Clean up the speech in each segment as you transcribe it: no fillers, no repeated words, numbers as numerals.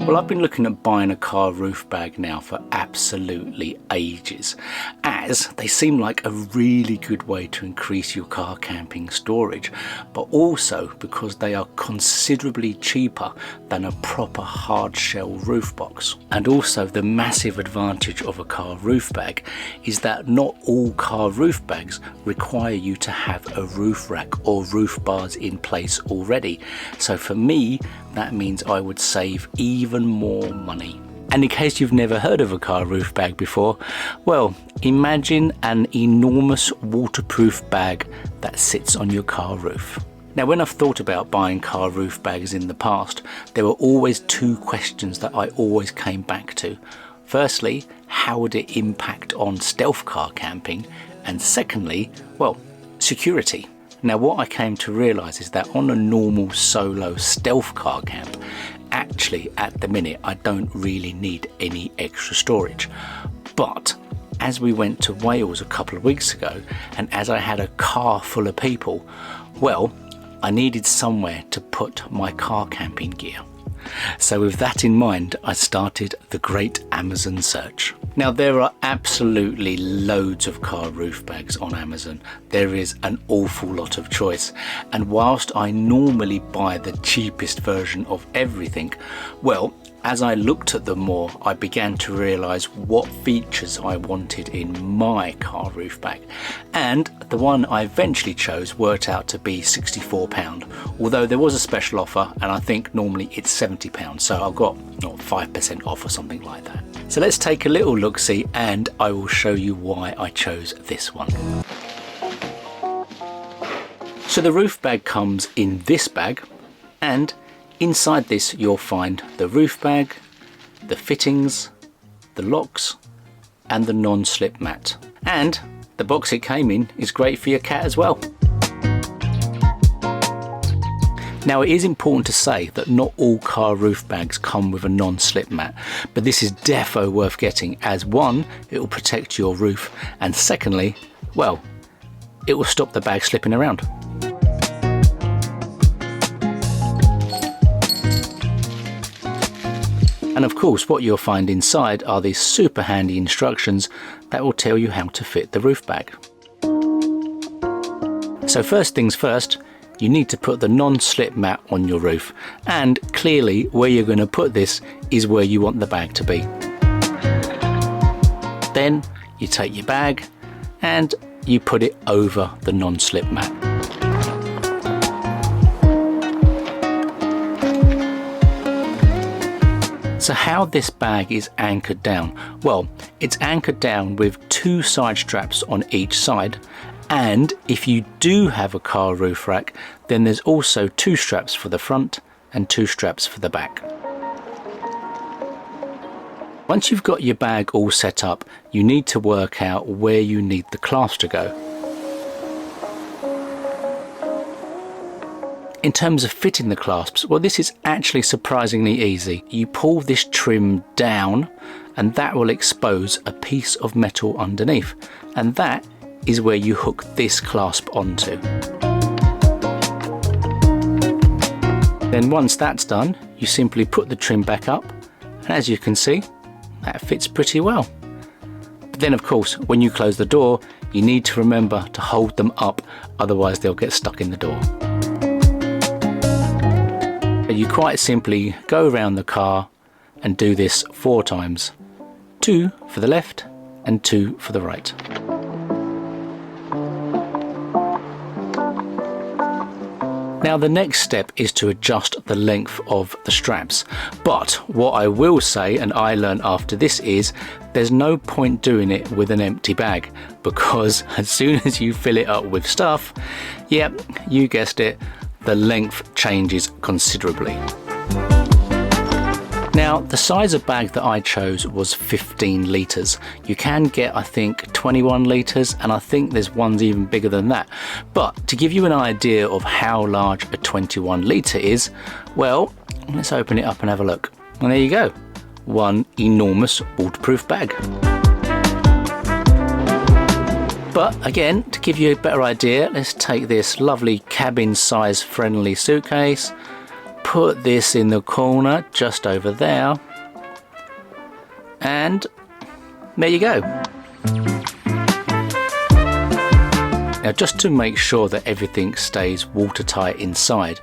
Well, I've been looking at buying a car roof bag now for absolutely ages, as they seem like a really good way to increase your car camping storage, but also because they are considerably cheaper than a proper hard shell roof box. And also the massive advantage of a car roof bag is that not all car roof bags require you to have a roof rack or roof bars in place already. So for me, that means I would save even more money. And in case you've never heard of a car roof bag before, well, imagine an enormous waterproof bag that sits on your car roof. Now, when I've thought about buying car roof bags in the past, there were always two questions that I always came back to. Firstly, how would it impact on stealth car camping? And secondly, well, security. Now, what I came to realise is that on a normal solo stealth car camp, actually at the minute I don't really need any extra storage. But as we went to Wales a couple of weeks ago, and as I had a car full of people, well, I needed somewhere to put my car camping gear. So with that in mind, I started the great Amazon search. Now, there are absolutely loads of car roof bags on Amazon. There is an awful lot of choice. And whilst I normally buy the cheapest version of everything, well, as I looked at them more, I began to realise what features I wanted in my car roof bag. And the one I eventually chose worked out to be £64, although there was a special offer, and I think normally it's £70, so I got 5% off or something like that. So let's take a little look-see, and I will show you why I chose this one. So the roof bag comes in this bag, and inside this you'll find the roof bag, the fittings, the locks and the non-slip mat. And the box it came in is great for your cat as well. Now, it is important to say that not all car roof bags come with a non-slip mat, but this is defo worth getting, as one, it will protect your roof, and secondly, well, it will stop the bag slipping around. And of course, what you'll find inside are these super handy instructions that will tell you how to fit the roof bag. So first things first, you need to put the non-slip mat on your roof, and clearly where you're going to put this is where you want the bag to be. Then you take your bag and you put it over the non-slip mat. So how this bag is anchored down? Well, it's anchored down with two side straps on each side, and if you do have a car roof rack, then there's also two straps for the front and two straps for the back. Once you've got your bag all set up, you need to work out where you need the clasp to go. In terms of fitting the clasps, well, this is actually surprisingly easy. You pull this trim down and that will expose a piece of metal underneath, and that is where you hook this clasp onto. Then once that's done, you simply put the trim back up, and as you can see, that fits pretty well. But then of course, when you close the door, you need to remember to hold them up, otherwise they'll get stuck in the door. You quite simply go around the car and do this 4 times. 2 for the left and 2 for the right. Now the next step is to adjust the length of the straps, but what I will say, and I learned after this, is there's no point doing it with an empty bag, because as soon as you fill it up with stuff, yep, you guessed it, the length changes considerably. Now, the size of bag that I chose was 15 litres. You can get, I think, 21 litres, and I think there's ones even bigger than that. But to give you an idea of how large a 21 litre is, well, let's open it up and have a look. And there you go, one enormous waterproof bag. But again, to give you a better idea, let's take this lovely cabin size friendly suitcase, put this in the corner just over there, and there you go. Now, just to make sure that everything stays watertight inside,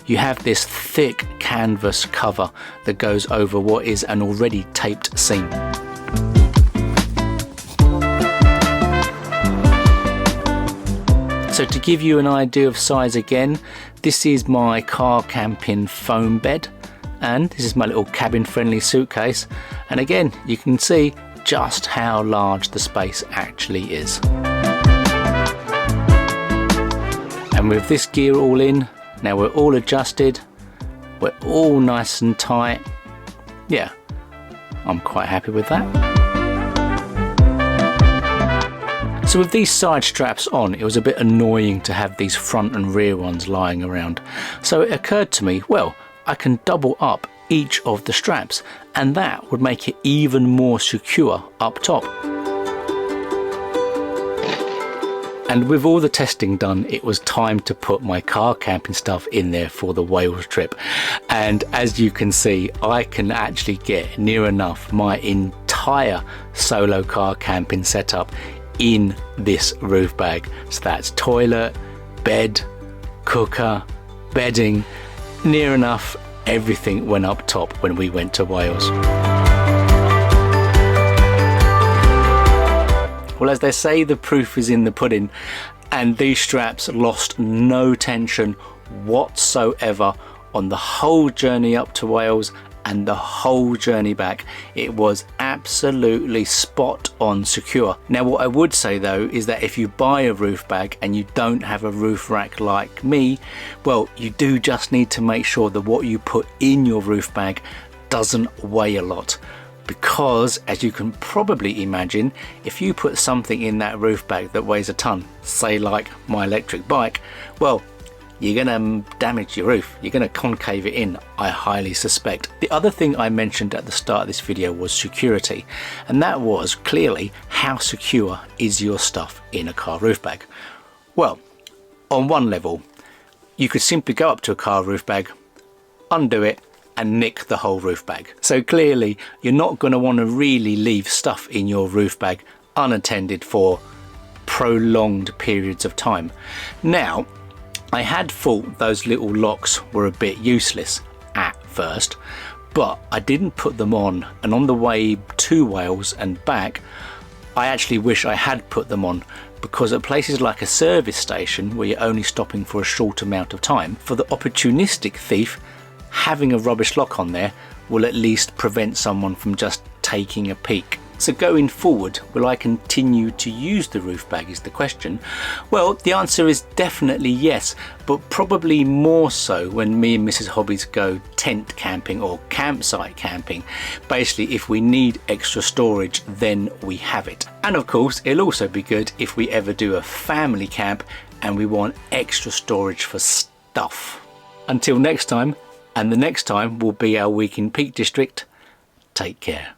you have this thick canvas cover that goes over what is an already taped seam. So to give you an idea of size again, this is my car camping foam bed, and this is my little cabin friendly suitcase, and again you can see just how large the space actually is. And with this gear all in, now we're all adjusted, we're all nice and tight. Yeah, I'm quite happy with that. So with these side straps on, it was a bit annoying to have these front and rear ones lying around. So it occurred to me, well, I can double up each of the straps, and that would make it even more secure up top. And with all the testing done, it was time to put my car camping stuff in there for the Wales trip. And as you can see, I can actually get near enough my entire solo car camping setup in this roof bag. So that's toilet, bed, cooker, bedding, near enough everything went up top when we went to Wales. Well, as they say, the proof is in the pudding, and these straps lost no tension whatsoever on the whole journey up to Wales and the whole journey back. It was absolutely spot on secure. Now, what I would say though is that if you buy a roof bag and you don't have a roof rack like me, well, you do just need to make sure that what you put in your roof bag doesn't weigh a lot. Because, as you can probably imagine, if you put something in that roof bag that weighs a ton, say like my electric bike, well, you're going to damage your roof. You're going to concave it in, I highly suspect. The other thing I mentioned at the start of this video was security, and that was clearly how secure is your stuff in a car roof bag. Well, on one level, you could simply go up to a car roof bag, undo it, and nick the whole roof bag. So clearly you're not going to want to really leave stuff in your roof bag unattended for prolonged periods of time. Now, I had thought those little locks were a bit useless at first, but I didn't put them on, and on the way to Wales and back I actually wish I had put them on, because at places like a service station where you're only stopping for a short amount of time, for the opportunistic thief, having a rubbish lock on there will at least prevent someone from just taking a peek. So going forward, will I continue to use the roof bag is the question. Well, the answer is definitely yes, but probably more so when me and Mrs. Hobbies go tent camping or campsite camping. Basically, if we need extra storage, then we have it. And of course, it'll also be good if we ever do a family camp and we want extra storage for stuff. Until next time, and the next time will be our week in Peak District, take care.